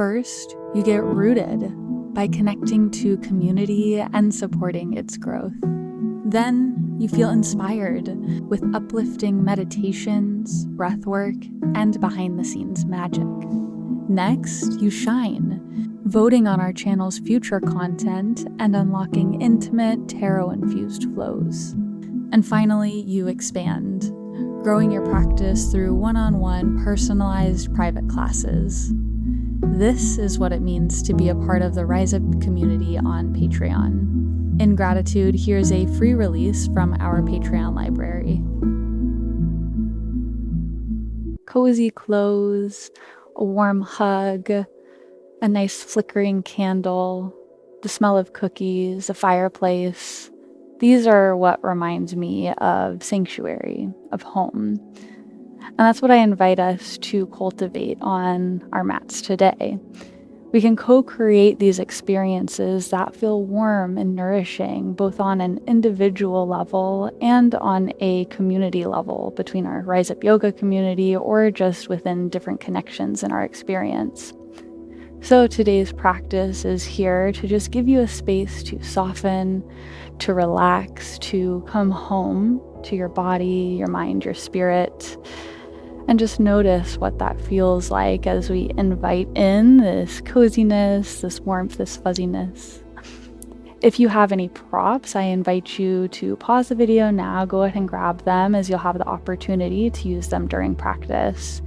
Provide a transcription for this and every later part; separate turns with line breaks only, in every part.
First, you get rooted by connecting to community and supporting its growth. Then you feel inspired with uplifting meditations, breathwork, and behind-the-scenes magic. Next, you shine, voting on our channel's future content and unlocking intimate tarot-infused flows. And finally, you expand, growing your practice through one-on-one personalized private classes. This is what it means to be a part of the Rise Up community on Patreon. In gratitude, here's a free release from our Patreon library. Cozy clothes, a warm hug, a nice flickering candle, the smell of cookies, a fireplace. These are what reminds me of sanctuary, of home. And that's what I invite us to cultivate on our mats today. We can co-create these experiences that feel warm and nourishing, both on an individual level and on a community level between our Rise Up Yoga community or just within different connections in our experience. So today's practice is here to just give you a space to soften, to relax, to come home to your body, your mind, your spirit, and just notice what that feels like as we invite in this coziness, this warmth, this fuzziness. If you have any props, I invite you to pause the video now, go ahead and grab them as you'll have the opportunity to use them during practice.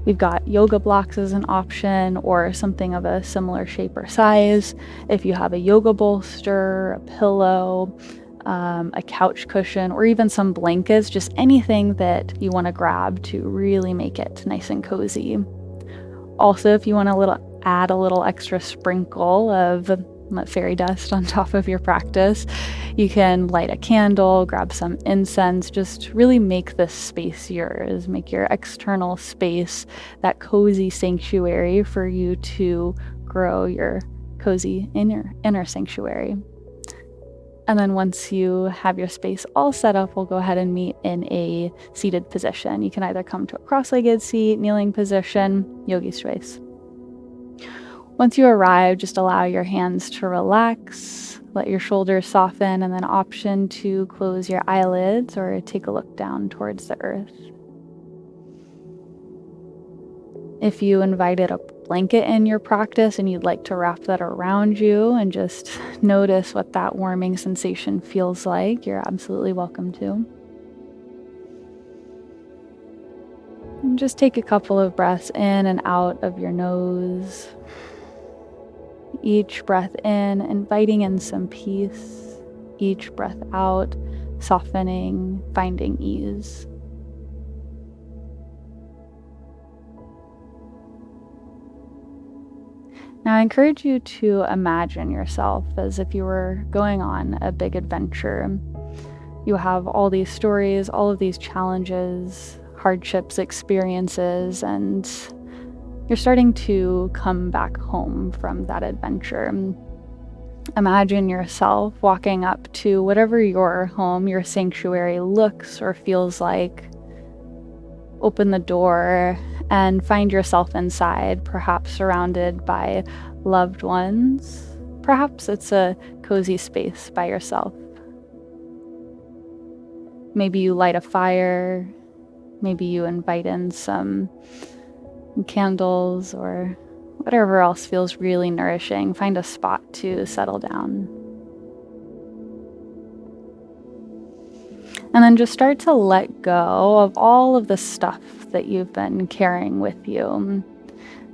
We've got yoga blocks as an option or something of a similar shape or size. If you have a yoga bolster, a pillow, a couch cushion, or even some blankets, just anything that you want to grab to really make it nice and cozy. Also, if you want to add a little extra sprinkle of fairy dust on top of your practice, you can light a candle, grab some incense, just really make this space yours. Make your external space that cozy sanctuary for you to grow your cozy inner sanctuary. And then once you have your space all set up, we'll go ahead and meet in a seated position. You can either come to a cross-legged seat, kneeling position, yogi's choice. Once you arrive, just allow your hands to relax, let your shoulders soften, and then option to close your eyelids or take a look down towards the earth. If you invited a blanket in your practice and you'd like to wrap that around you and just notice what that warming sensation feels like, you're absolutely welcome to. And just take a couple of breaths in and out of your nose. Each breath in, inviting in some peace. Each breath out, softening, finding ease. Now, I encourage you to imagine yourself as if you were going on a big adventure. You have all these stories, all of these challenges, hardships, experiences, and you're starting to come back home from that adventure. Imagine yourself walking up to whatever your home, your sanctuary looks or feels like. Open the door and find yourself inside, perhaps surrounded by loved ones. Perhaps it's a cozy space by yourself. Maybe you light a fire. Maybe you invite in some candles or whatever else feels really nourishing. Find a spot to settle down. And then just start to let go of all of the stuff that you've been carrying with you.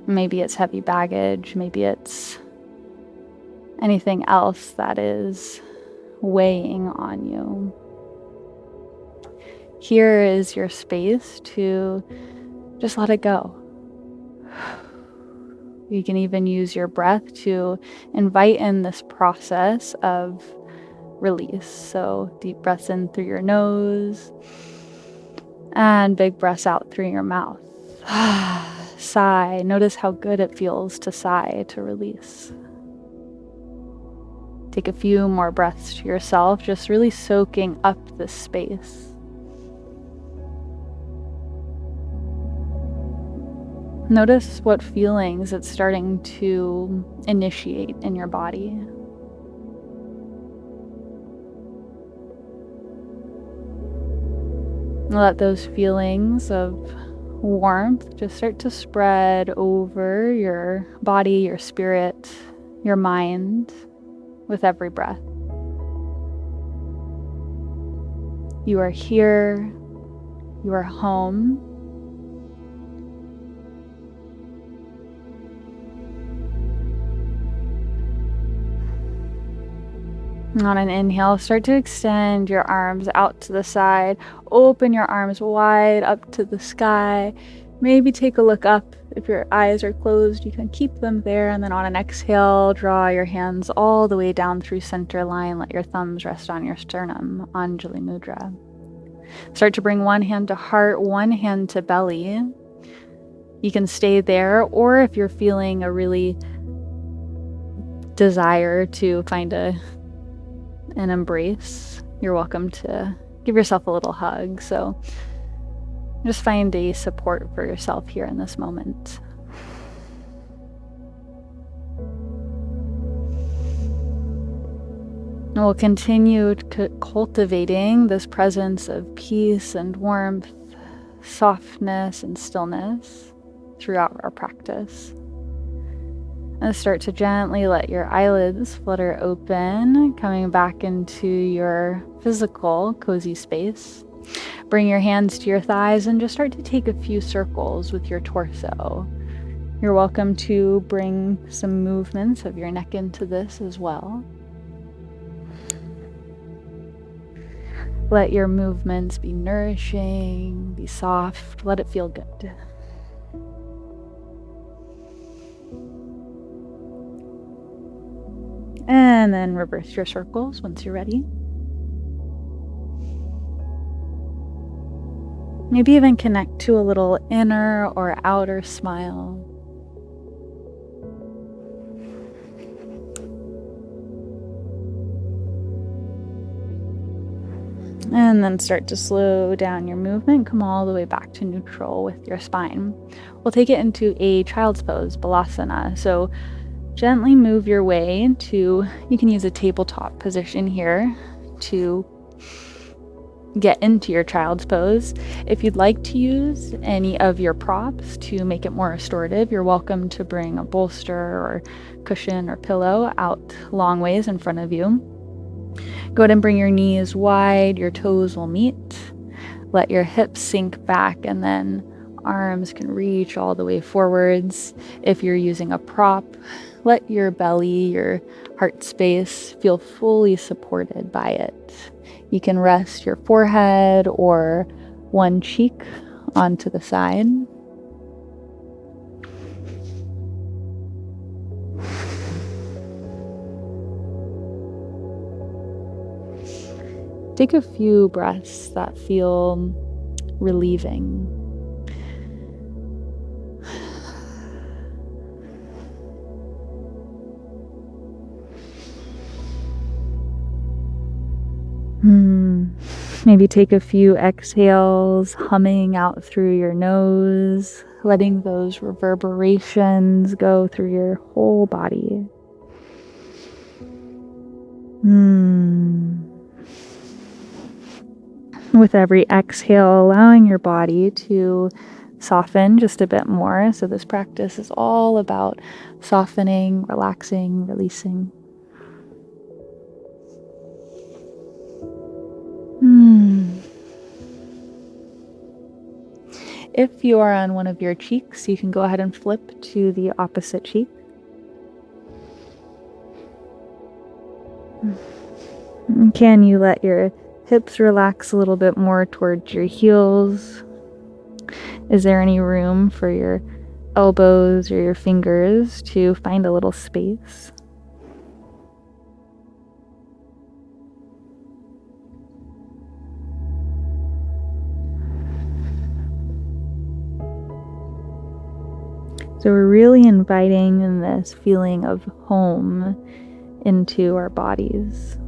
Maybe it's heavy baggage, maybe it's anything else that is weighing on you. Here is your space to just let it go. You can even use your breath to invite in this process of release. So deep breaths in through your nose and big breaths out through your mouth. Sigh. Notice how good it feels to sigh, to release. Take a few more breaths to yourself, just really soaking up this space. Notice what feelings it's starting to initiate in your body. Let those feelings of warmth just start to spread over your body, your spirit, your mind with every breath. You are here. You are home. On an inhale, start to extend your arms out to the side. Open your arms wide up to the sky. Maybe take a look up. If your eyes are closed, you can keep them there. And then on an exhale, draw your hands all the way down through center line. Let your thumbs rest on your sternum, Anjali Mudra. Start to bring one hand to heart, one hand to belly. You can stay there, or if you're feeling a really desire to find an embrace, you're welcome to give yourself a little hug. So just find a support for yourself here in this moment. And we'll continue cultivating this presence of peace and warmth, softness and stillness throughout our practice. And start to gently let your eyelids flutter open, coming back into your physical cozy space. Bring your hands to your thighs and just start to take a few circles with your torso. You're welcome to bring some movements of your neck into this as well. Let your movements be nourishing, be soft, let it feel good. And then reverse your circles once you're ready. Maybe even connect to a little inner or outer smile. And then start to slow down your movement. Come all the way back to neutral with your spine. We'll take it into a child's pose, Balasana. So gently move your way to, you can use a tabletop position here to get into your child's pose. If you'd like to use any of your props to make it more restorative, you're welcome to bring a bolster or cushion or pillow out long ways in front of you. Go ahead and bring your knees wide, your toes will meet. Let your hips sink back, and then arms can reach all the way forwards. If you're using a prop, let your belly, your heart space feel fully supported by it. You can rest your forehead or one cheek onto the side. Take a few breaths that feel relieving. Maybe take a few exhales, humming out through your nose, letting those reverberations go through your whole body. With every exhale, allowing your body to soften just a bit more. So this practice is all about softening, relaxing, releasing. If you are on one of your cheeks, you can go ahead and flip to the opposite cheek. Can you let your hips relax a little bit more towards your heels? Is there any room for your elbows or your fingers to find a little space? So we're really inviting this feeling of home into our bodies.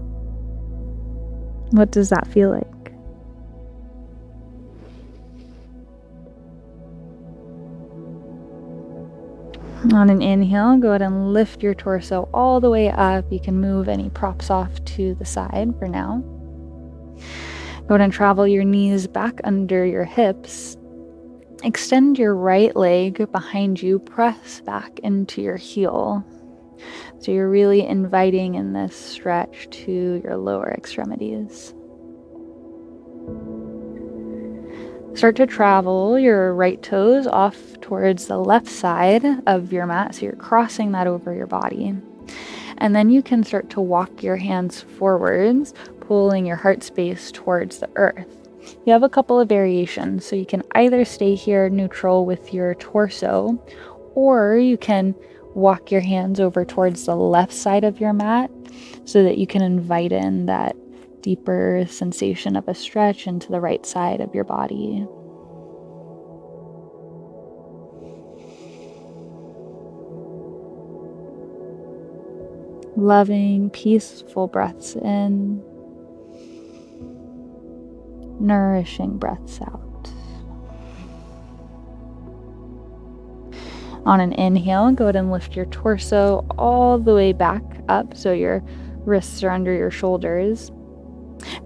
What does that feel like? On an inhale, go ahead and lift your torso all the way up. You can move any props off to the side for now. Go ahead and travel your knees back under your hips. Extend your right leg behind you, press back into your heel. So you're really inviting in this stretch to your lower extremities. Start to travel your right toes off towards the left side of your mat, so you're crossing that over your body. And then you can start to walk your hands forwards, pulling your heart space towards the earth. You have a couple of variations, so you can either stay here neutral with your torso, or you can walk your hands over towards the left side of your mat so that you can invite in that deeper sensation of a stretch into the right side of your body. Loving, peaceful breaths in, nourishing breaths out. On an inhale, go ahead and lift your torso all the way back up so your wrists are under your shoulders.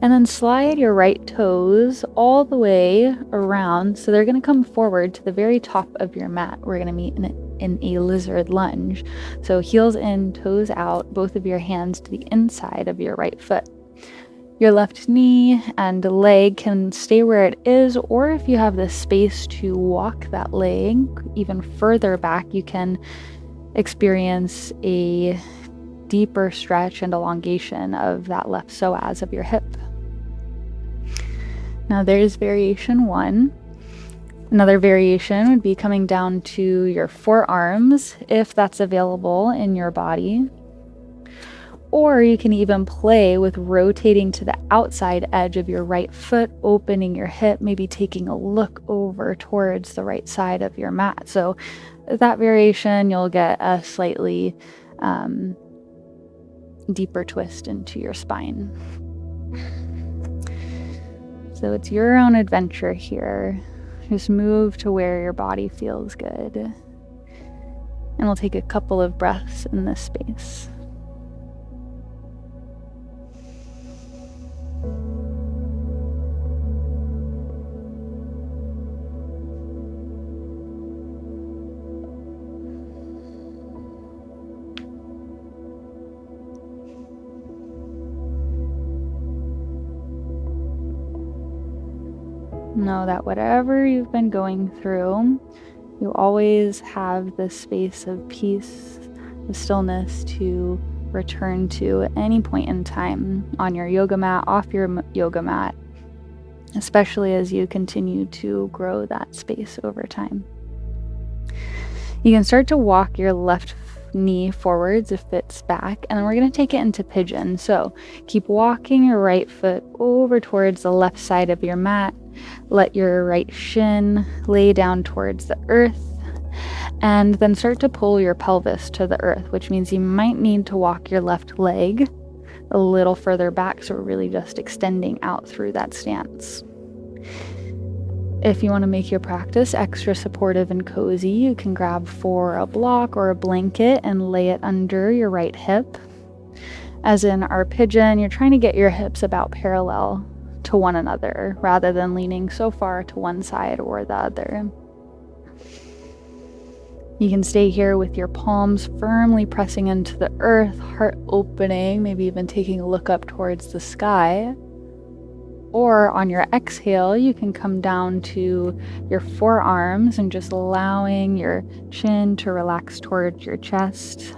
And then slide your right toes all the way around so they're going to come forward to the very top of your mat. We're going to meet in a lizard lunge. So heels in, toes out, both of your hands to the inside of your right foot. Your left knee and leg can stay where it is, or if you have the space to walk that leg even further back, you can experience a deeper stretch and elongation of that left psoas of your hip. Now there's variation 1. Another variation would be coming down to your forearms, if that's available in your body. Or you can even play with rotating to the outside edge of your right foot, opening your hip, maybe taking a look over towards the right side of your mat. So that variation, you'll get a slightly deeper twist into your spine. So it's your own adventure here. Just move to where your body feels good. And we'll take a couple of breaths in this space. Know that whatever you've been going through, you always have this space of peace, of stillness to return to at any point in time, on your yoga mat, off your yoga mat, especially as you continue to grow that space over time. You can start to walk your left knee forwards if it's back, and then we're going to take it into pigeon. So keep walking your right foot over towards the left side of your mat. Let your right shin lay down towards the earth, and then start to pull your pelvis to the earth, which means you might need to walk your left leg a little further back, so we're really just extending out through that stance. If you want to make your practice extra supportive and cozy, you can grab for a block or a blanket and lay it under your right hip. As in our pigeon, you're trying to get your hips about parallel to one another rather than leaning so far to one side or the other. You can stay here with your palms firmly pressing into the earth, heart opening, maybe even taking a look up towards the sky. Or on your exhale, you can come down to your forearms and just allowing your chin to relax towards your chest.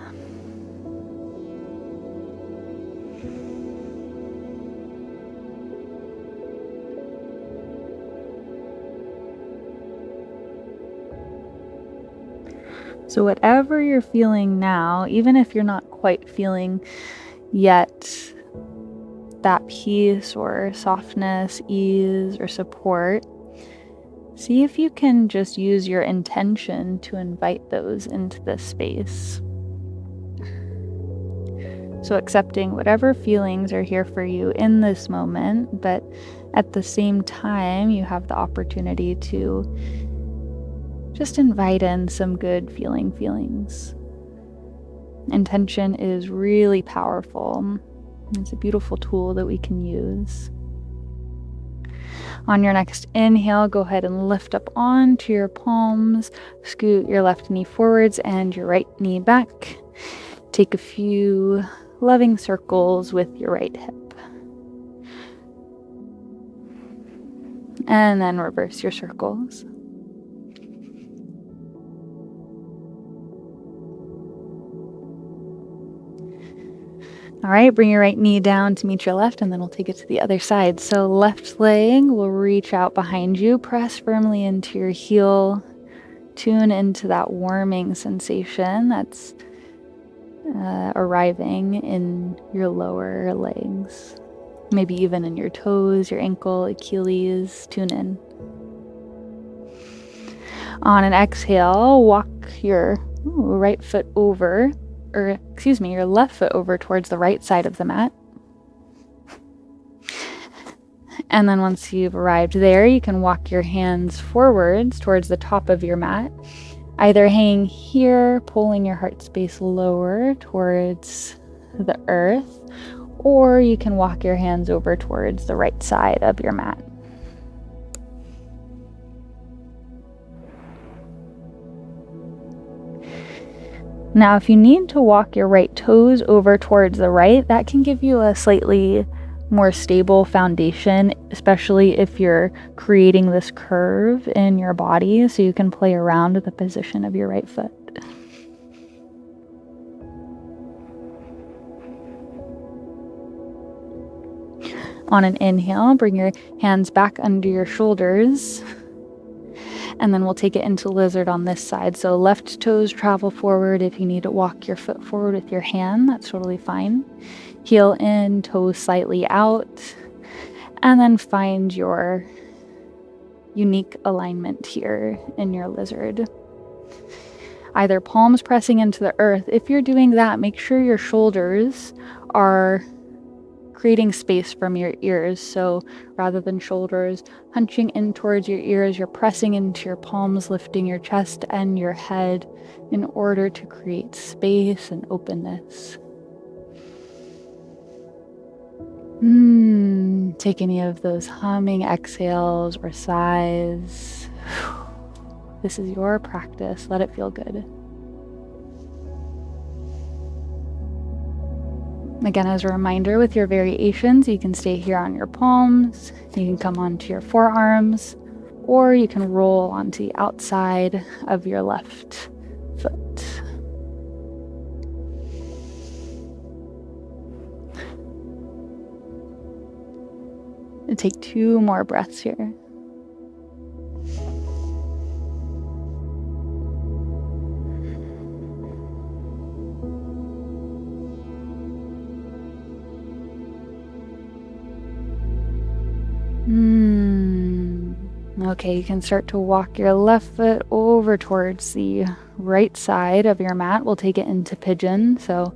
So whatever you're feeling now, even if you're not quite feeling yet that peace or softness, ease or support, see if you can just use your intention to invite those into this space. So accepting whatever feelings are here for you in this moment, but at the same time, you have the opportunity to just invite in some good feelings. Intention is really powerful. It's a beautiful tool that we can use. On your next inhale, go ahead and lift up onto your palms, scoot your left knee forwards and your right knee back. Take a few loving circles with your right hip. And then reverse your circles. All right, bring your right knee down to meet your left, and then we'll take it to the other side. So left leg will reach out behind you, press firmly into your heel, tune into that warming sensation that's arriving in your lower legs. Maybe even in your toes, your ankle, Achilles, tune in. On an exhale, walk your right foot over, your left foot over towards the right side of the mat. And then once you've arrived there, you can walk your hands forwards towards the top of your mat, either hanging here, pulling your heart space lower towards the earth, or you can walk your hands over towards the right side of your mat. Now, if you need to walk your right toes over towards the right, that can give you a slightly more stable foundation, especially if you're creating this curve in your body, so you can play around with the position of your right foot. On an inhale, bring your hands back under your shoulders, and then we'll take it into lizard on this side. So left toes travel forward. If you need to walk your foot forward with your hand, that's totally fine. Heel in, toes slightly out, and then find your unique alignment here in your lizard. Either palms pressing into the earth. If you're doing that, make sure your shoulders are creating space from your ears. So rather than shoulders hunching in towards your ears, you're pressing into your palms, lifting your chest and your head in order to create space and openness. Take any of those humming exhales or sighs. This is your practice. Let it feel good. Again, as a reminder, with your variations, you can stay here on your palms, you can come onto your forearms, or you can roll onto the outside of your left foot. And take 2 more breaths here. Okay, you can start to walk your left foot over towards the right side of your mat. We'll take it into pigeon. So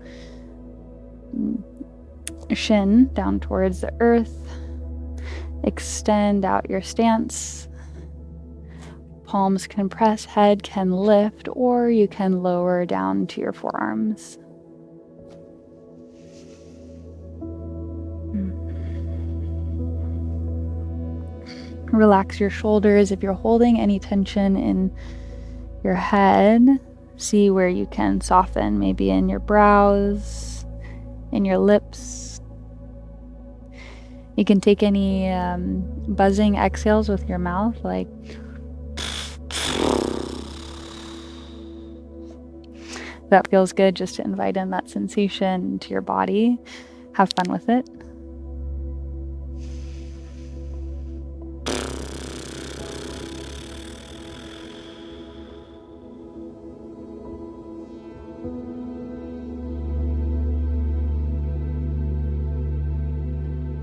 shin down towards the earth. Extend out your stance. Palms can press, head can lift, or you can lower down to your forearms. Relax your shoulders. If you're holding any tension in your head, see where you can soften, maybe in your brows, in your lips. You can take any buzzing exhales with your mouth, like that feels good, just to invite in that sensation to your body. Have fun with it.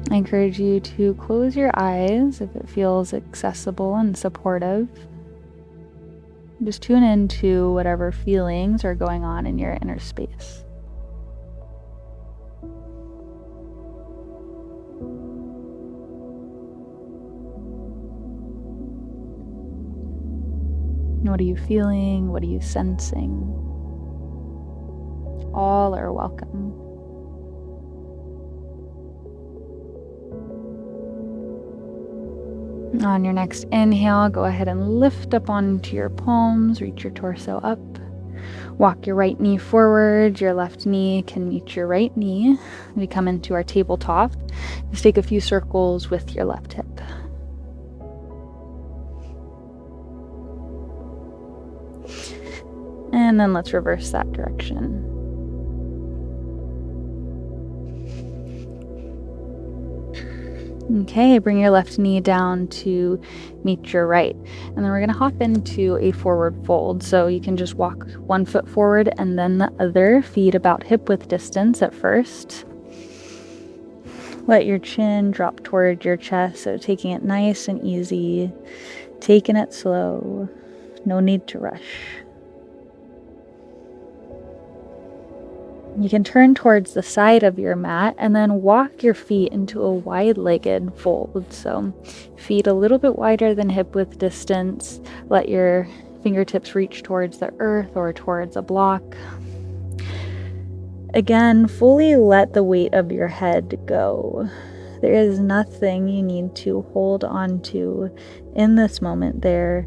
I encourage you to close your eyes if it feels accessible and supportive. Just tune into whatever feelings are going on in your inner space. What are you feeling? What are you sensing? All are welcome. On your next inhale, go ahead and lift up onto your palms, reach your torso up. Walk your right knee forward, your left knee can meet your right knee. We come into our tabletop. Just take a few circles with your left hip. And then let's reverse that direction. Okay, bring your left knee down to meet your right. And then we're going to hop into a forward fold. So you can just walk one foot forward and then the other, feet about hip width distance at first. Let your chin drop toward your chest, so taking it nice and easy, taking it slow, no need to rush. You can turn towards the side of your mat and then walk your feet into a wide-legged fold. So feet a little bit wider than hip width distance. Let your fingertips reach towards the earth or towards a block. Again, fully let the weight of your head go. There is nothing you need to hold on to in this moment there.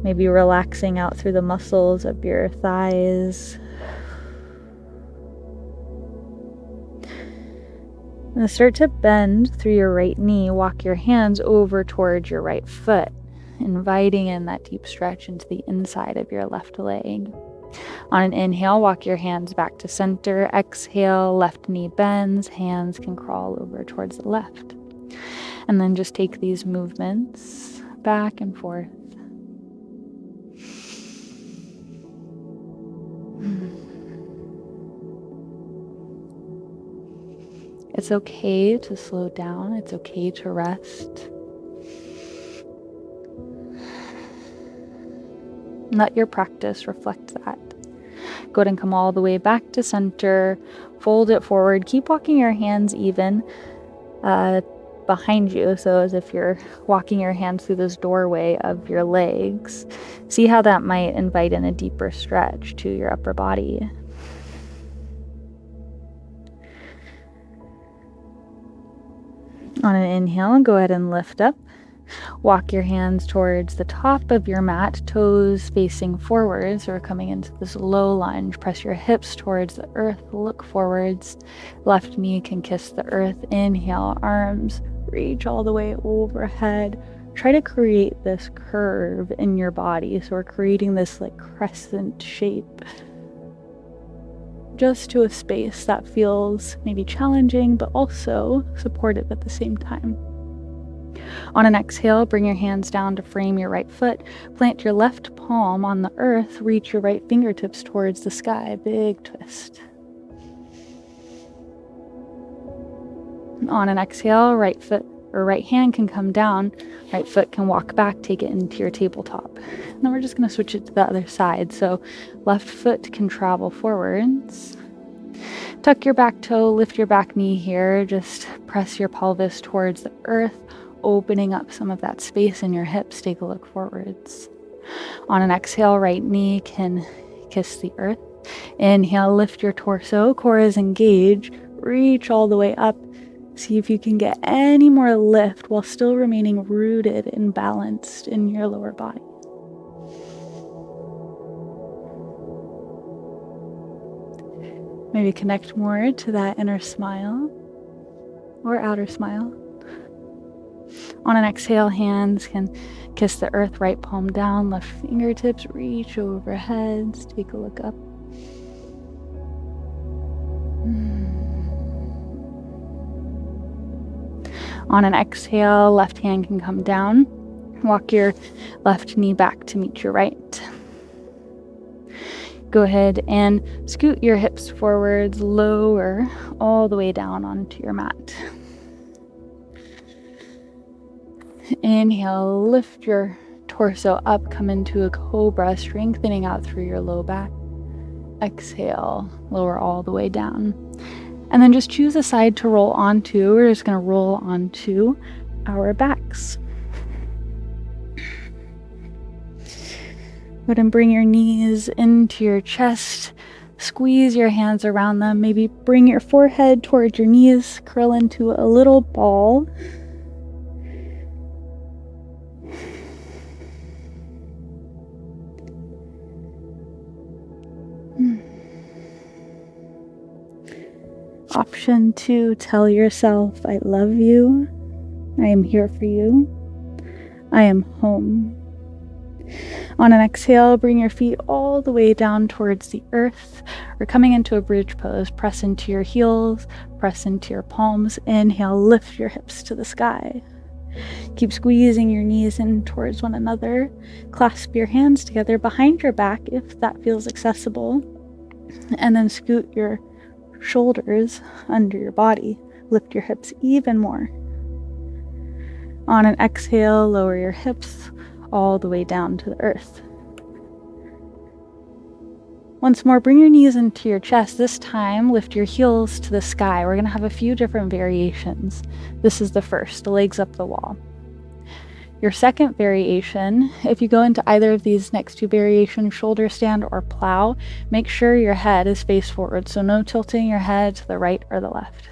Maybe relaxing out through the muscles of your thighs. Now start to bend through your right knee. Walk your hands over towards your right foot, inviting in that deep stretch into the inside of your left leg. On an inhale, walk your hands back to center. Exhale, left knee bends, hands can crawl over towards the left. And then just take these movements back and forth. It's okay to slow down. It's okay to rest. Let your practice reflect that. Go ahead and come all the way back to center. Fold it forward. Keep walking your hands even behind you. So as if you're walking your hands through this doorway of your legs. See how that might invite in a deeper stretch to your upper body. On an inhale, go ahead and lift up. Walk your hands towards the top of your mat, toes facing forwards. So we're coming into this low lunge. Press your hips towards the earth, look forwards. Left knee can kiss the earth. Inhale, arms reach all the way overhead. Try to create this curve in your body. So we're creating this like crescent shape. Just to a space that feels maybe challenging, but also supportive at the same time. On an exhale, bring your hands down to frame your right foot. Plant your left palm on the earth. Reach your right fingertips towards the sky. Big twist. On an exhale, right foot or right hand can come down. Right foot can walk back, take it into your tabletop. And then we're just going to switch it to the other side. So left foot can travel forwards. Tuck your back toe, lift your back knee here. Just press your pelvis towards the earth, opening up some of that space in your hips. Take a look forwards. On an exhale, right knee can kiss the earth. Inhale, lift your torso, core is engaged. Reach all the way up. See if you can get any more lift while still remaining rooted and balanced in your lower body. Maybe connect more to that inner smile or outer smile. On an exhale, hands can kiss the earth, right palm down, left fingertips reach overhead. Take a look up. On an exhale, left hand can come down. Walk your left knee back to meet your right. Go ahead and scoot your hips forwards, lower all the way down onto your mat. Inhale, lift your torso up, come into a cobra, strengthening out through your low back. Exhale, lower all the way down. And then just choose a side to roll onto. We're just going to roll onto our backs. Go ahead and bring your knees into your chest. Squeeze your hands around them. Maybe bring your forehead towards your knees. Curl into a little ball. Option 2, tell yourself, I love you. I am here for you. I am home. On an exhale, bring your feet all the way down towards the earth. We're coming into a bridge pose. Press into your heels, press into your palms. Inhale, lift your hips to the sky. Keep squeezing your knees in towards one another. Clasp your hands together behind your back if that feels accessible. And then scoot your shoulders under your body. Lift your hips even more. On an exhale, lower your hips all the way down to the earth. Once more, bring your knees into your chest. This time, lift your heels to the sky. We're going to have a few different variations. This is the first, the legs up the wall. Your second variation, if you go into either of these next two variations, shoulder stand or plow, make sure your head is face forward, so no tilting your head to the right or the left.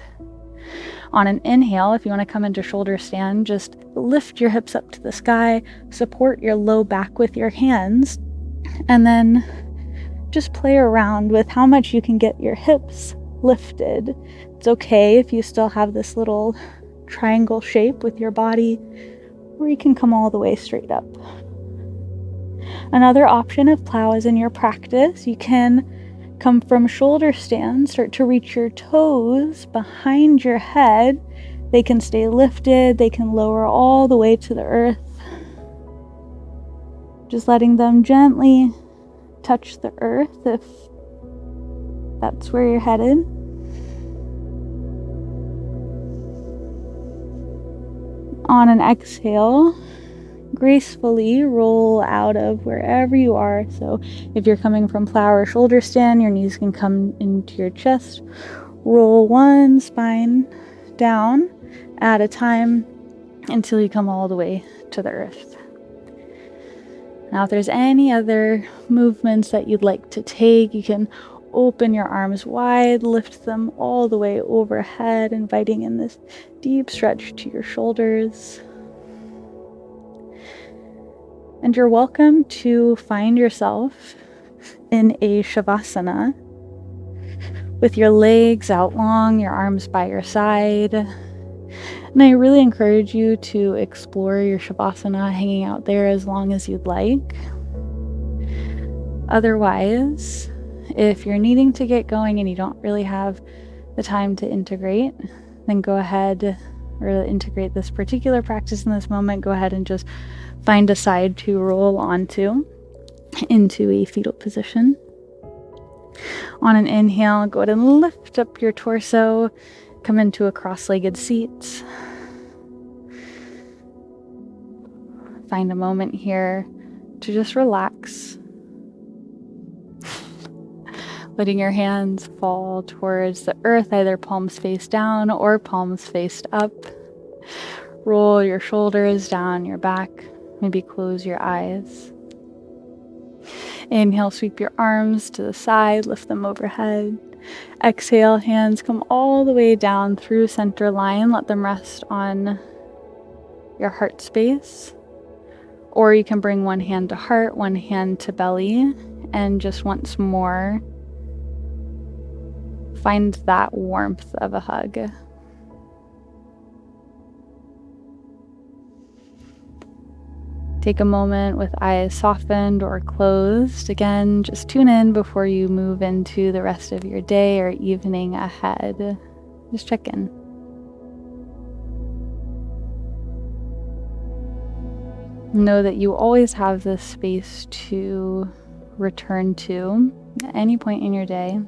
On an inhale, if you want to come into shoulder stand, just lift your hips up to the sky, support your low back with your hands, and then just play around with how much you can get your hips lifted. It's okay if you still have this little triangle shape with your body, or you can come all the way straight up. Another option if plow is in your practice, you can come from shoulder stand, start to reach your toes behind your head. They can stay lifted, they can lower all the way to the earth. Just letting them gently touch the earth if that's where you're headed. On an exhale, gracefully roll out of wherever you are. So if you're coming from plow or shoulder stand, your knees can come into your chest. Roll one spine down at a time until you come all the way to the earth. Now, if there's any other movements that you'd like to take, you can open your arms wide, lift them all the way overhead, inviting in this deep stretch to your shoulders. And you're welcome to find yourself in a Shavasana with your legs out long, your arms by your side. And I really encourage you to explore your Shavasana, hanging out there as long as you'd like. Otherwise, if you're needing to get going and you don't really have the time to integrate, then go ahead or integrate this particular practice in this moment. Go ahead and just find a side to roll onto into a fetal position. On an inhale, go ahead and lift up your torso, come into a cross-legged seat. Find a moment here to just relax. Letting your hands fall towards the earth, either palms face down or palms faced up. Roll your shoulders down your back. Maybe close your eyes. Inhale, sweep your arms to the side, lift them overhead. Exhale, hands come all the way down through center line. Let them rest on your heart space. Or you can bring one hand to heart, one hand to belly, and just once more find that warmth of a hug. Take a moment with eyes softened or closed. Again, just tune in before you move into the rest of your day or evening ahead. Just check in. Know that you always have this space to return to at any point in your day.